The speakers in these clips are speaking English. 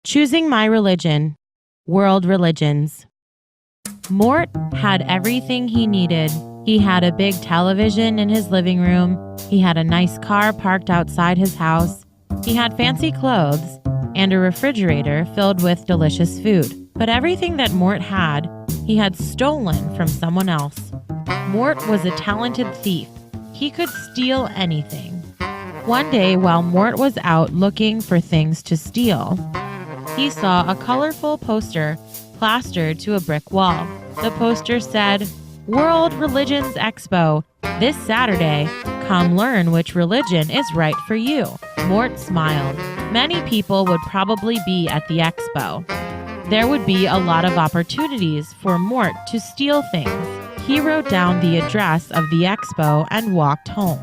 Choosing my religion. World religions. Mort had everything he needed. He had a big television in his living room. He had a nice car parked outside his house. He had fancy clothes and a refrigerator filled with delicious food. But everything that Mort had, he had stolen from someone else. Mort was a talented thief. He could steal anything. One day, while Mort was out looking for things to steal, he saw a colorful poster plastered to a brick wall. The poster said, "World Religions Expo, this Saturday. Come learn which religion is right for you." Mort smiled. Many people would probably be at the expo. There would be a lot of opportunities for Mort to steal things. He wrote down the address of the expo and walked home.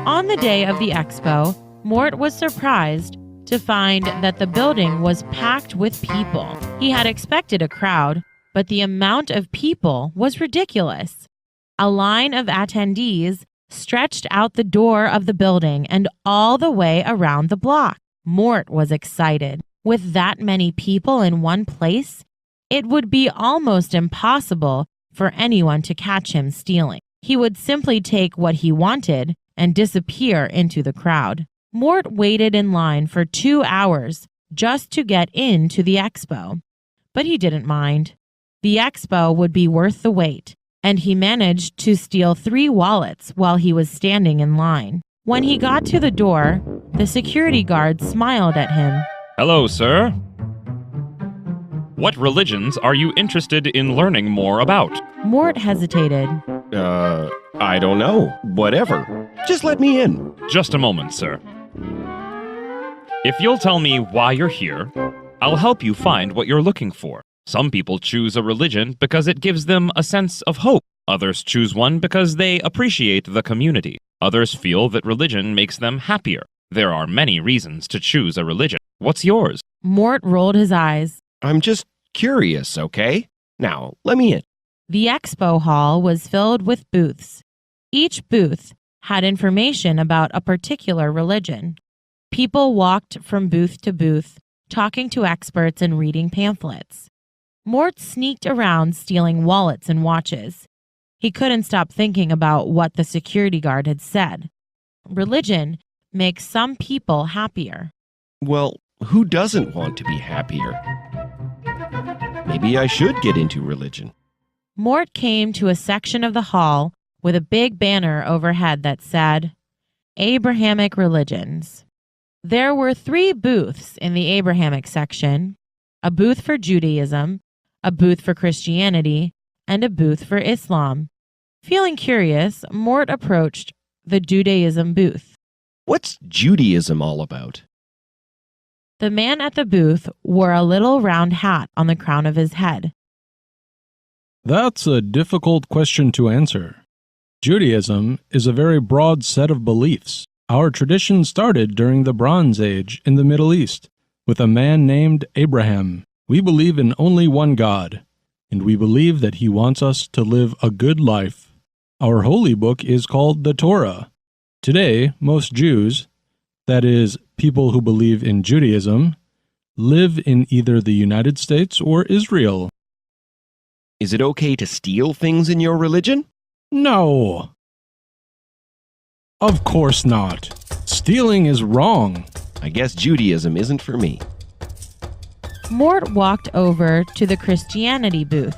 On the day of the expo, Mort was surprised to find that the building was packed with people. He had expected a crowd, but the amount of people was ridiculous. A line of attendees stretched out the door of the building and all the way around the block. Mort was excited. With that many people in one place, it would be almost impossible for anyone to catch him stealing. He would simply take what he wanted and disappear into the crowd. Mort waited in line for 2 hours just to get into the expo, but he didn't mind. The expo would be worth the wait, and he managed to steal 3 wallets while he was standing in line. When he got to the door, the security guard smiled at him. Hello, sir. What religions are you interested in learning more about? Mort hesitated. I don't know. Whatever. Just let me in. Just a moment, sir. If you'll tell me why you're here, I'll help you find what you're looking for. Some people choose a religion because it gives them a sense of hope. Others choose one because they appreciate the community. Others feel that religion makes them happier. There are many reasons to choose a religion. What's yours? Mort rolled his eyes. I'm just curious, okay? Now, let me in. The expo hall was filled with booths. Each booth had information about a particular religion. People walked from booth to booth, talking to experts and reading pamphlets. Mort sneaked around stealing wallets and watches. He couldn't stop thinking about what the security guard had said. Religion makes some people happier. Well, who doesn't want to be happier? Maybe I should get into religion. Mort came to a section of the hall with a big banner overhead that said, Abrahamic Religions. There were 3 booths in the Abrahamic section, a booth for Judaism, a booth for Christianity, and a booth for Islam. Feeling curious, Mort approached the Judaism booth. What's Judaism all about? The man at the booth wore a little round hat on the crown of his head. That's a difficult question to answer. Judaism is a very broad set of beliefs. Our tradition started during the Bronze Age in the Middle East with a man named Abraham. We believe in only one God, and we believe that he wants us to live a good life. Our holy book is called the Torah. Today, most Jews, that is, people who believe in Judaism, live in either the United States or Israel. Is it okay to steal things in your religion? No. Of course not. Stealing is wrong. I guess Judaism isn't for me. Mort walked over to the Christianity booth.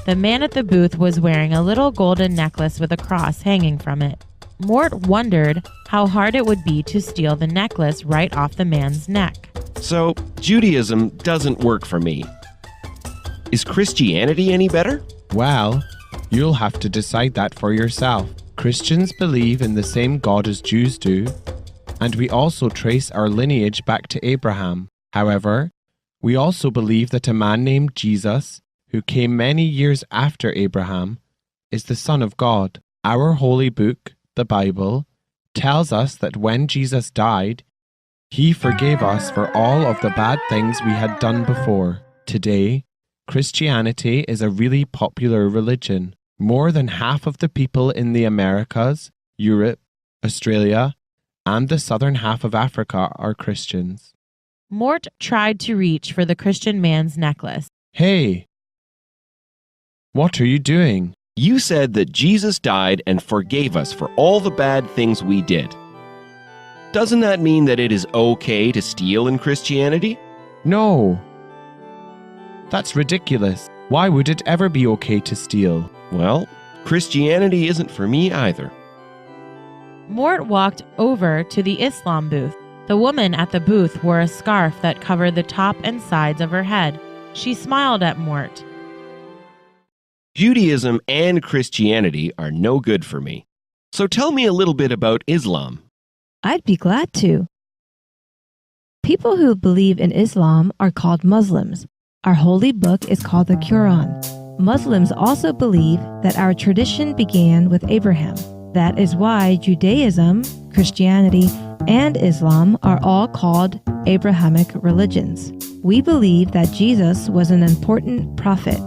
The man at the booth was wearing a little golden necklace with a cross hanging from it. Mort wondered how hard it would be to steal the necklace right off the man's neck. So, Judaism doesn't work for me. Is Christianity any better? Well, you'll have to decide that for yourself. Christians believe in the same God as Jews do, and we also trace our lineage back to Abraham. However, we also believe that a man named Jesus, who came many years after Abraham, is the Son of God. Our holy book, the Bible, tells us that when Jesus died, he forgave us for all of the bad things we had done before. Today, Christianity is a really popular religion. More than half of the people in the Americas, Europe, Australia, and the southern half of Africa are Christians. Mort tried to reach for the Christian man's necklace. Hey, what are you doing? You said that Jesus died and forgave us for all the bad things we did. Doesn't that mean that it is okay to steal in Christianity? No. That's ridiculous. Why would it ever be okay to steal? Well, Christianity isn't for me either. Mort walked over to the Islam booth. The woman at the booth wore a scarf that covered the top and sides of her head. She smiled at Mort. Judaism and Christianity are no good for me. So tell me a little bit about Islam. I'd be glad to. People who believe in Islam are called Muslims. Our holy book is called the Quran. Muslims also believe that our tradition began with Abraham. That is why Judaism, Christianity, and Islam are all called Abrahamic religions. We believe that Jesus was an important prophet,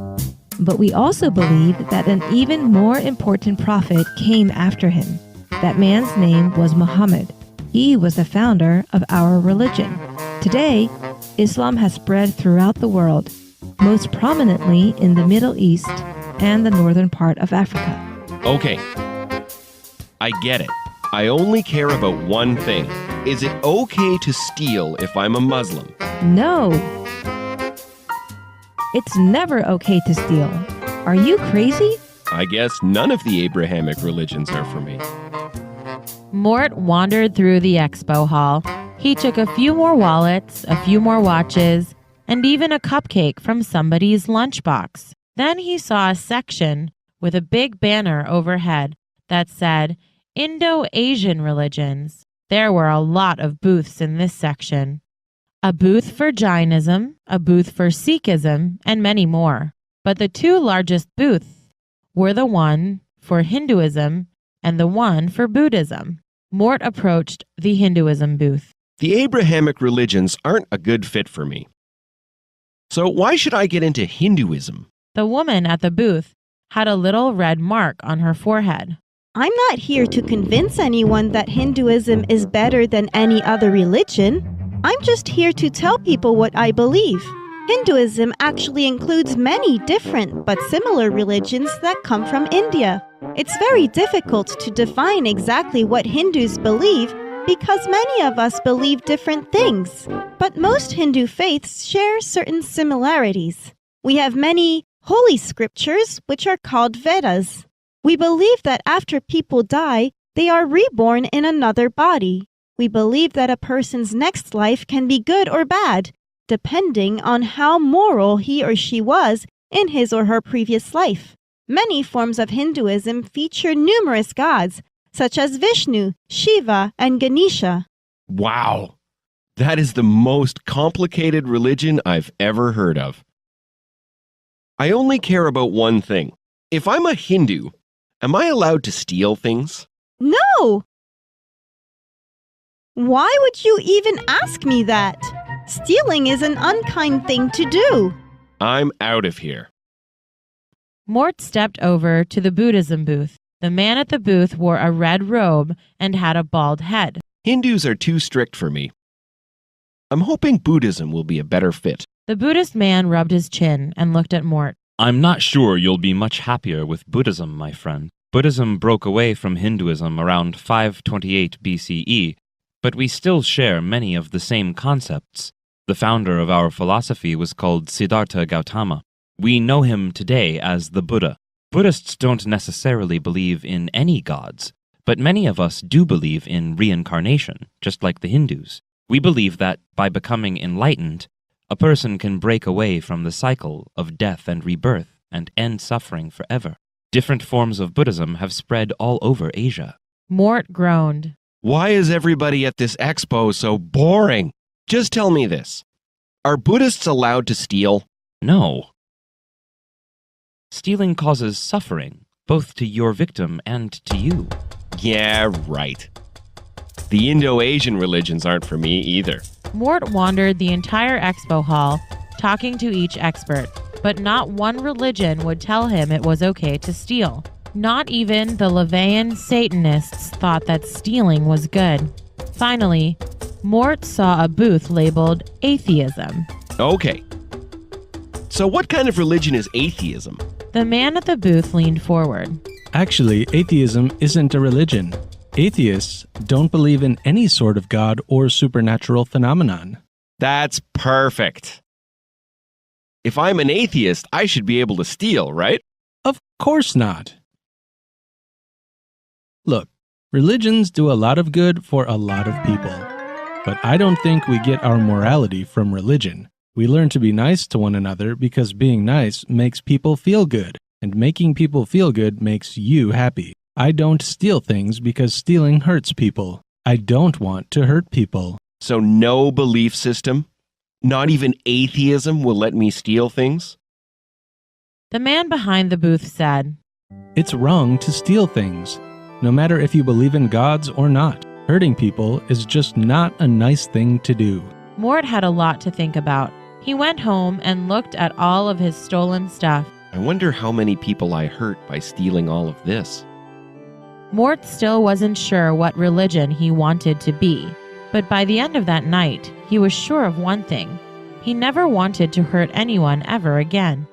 but we also believe that an even more important prophet came after him. That man's name was Muhammad. He was the founder of our religion. Today, Islam has spread throughout the world, most prominently in the Middle East and the northern part of Africa. Okay, I get it. I only care about one thing. Is it okay to steal if I'm a Muslim? No! It's never okay to steal. Are you crazy? I guess none of the Abrahamic religions are for me. Mort wandered through the expo hall. He took a few more wallets, a few more watches, and even a cupcake from somebody's lunchbox. Then he saw a section with a big banner overhead that said, Indo-Asian religions. There were a lot of booths in this section. A booth for Jainism, a booth for Sikhism, and many more. But the two largest booths were the one for Hinduism and the one for Buddhism. Mort approached the Hinduism booth. The Abrahamic religions aren't a good fit for me. So why should I get into Hinduism? The woman at the booth had a little red mark on her forehead. I'm not here to convince anyone that Hinduism is better than any other religion. I'm just here to tell people what I believe. Hinduism actually includes many different but similar religions that come from India. It's very difficult to define exactly what Hindus believe because many of us believe different things. But most Hindu faiths share certain similarities. We have many holy scriptures, which are called Vedas. We believe that after people die, they are reborn in another body. We believe that a person's next life can be good or bad, depending on how moral he or she was in his or her previous life. Many forms of Hinduism feature numerous gods, such as Vishnu, Shiva, and Ganesha. Wow! That is the most complicated religion I've ever heard of. I only care about one thing. If I'm a Hindu, am I allowed to steal things? No! Why would you even ask me that? Stealing is an unkind thing to do. I'm out of here. Mort stepped over to the Buddhism booth. The man at the booth wore a red robe and had a bald head. Hindus are too strict for me. I'm hoping Buddhism will be a better fit. The Buddhist man rubbed his chin and looked at Mort. I'm not sure you'll be much happier with Buddhism, my friend. Buddhism broke away from Hinduism around 528 BCE, but we still share many of the same concepts. The founder of our philosophy was called Siddhartha Gautama. We know him today as the Buddha. Buddhists don't necessarily believe in any gods, but many of us do believe in reincarnation, just like the Hindus. We believe that by becoming enlightened, a person can break away from the cycle of death and rebirth and end suffering forever. Different forms of Buddhism have spread all over Asia. Mort groaned. Why is everybody at this expo so boring? Just tell me this. Are Buddhists allowed to steal? No. Stealing causes suffering, both to your victim and to you. Yeah, right. The Indo-Asian religions aren't for me either. Mort wandered the entire expo hall, talking to each expert, but not one religion would tell him it was okay to steal. Not even the Levian Satanists thought that stealing was good. Finally, Mort saw a booth labeled Atheism. Okay. So what kind of religion is atheism? The man at the booth leaned forward. Actually, atheism isn't a religion. Atheists don't believe in any sort of God or supernatural phenomenon. That's perfect. If I'm an atheist, I should be able to steal, right? Of course not. Look, religions do a lot of good for a lot of people. But I don't think we get our morality from religion. We learn to be nice to one another because being nice makes people feel good, and making people feel good makes you happy. I don't steal things because stealing hurts people. I don't want to hurt people. So no belief system? Not even atheism will let me steal things? The man behind the booth said, It's wrong to steal things, no matter if you believe in gods or not. Hurting people is just not a nice thing to do. Mort had a lot to think about. He went home and looked at all of his stolen stuff. I wonder how many people I hurt by stealing all of this. Mort still wasn't sure what religion he wanted to be, but by the end of that night, he was sure of one thing. He never wanted to hurt anyone ever again.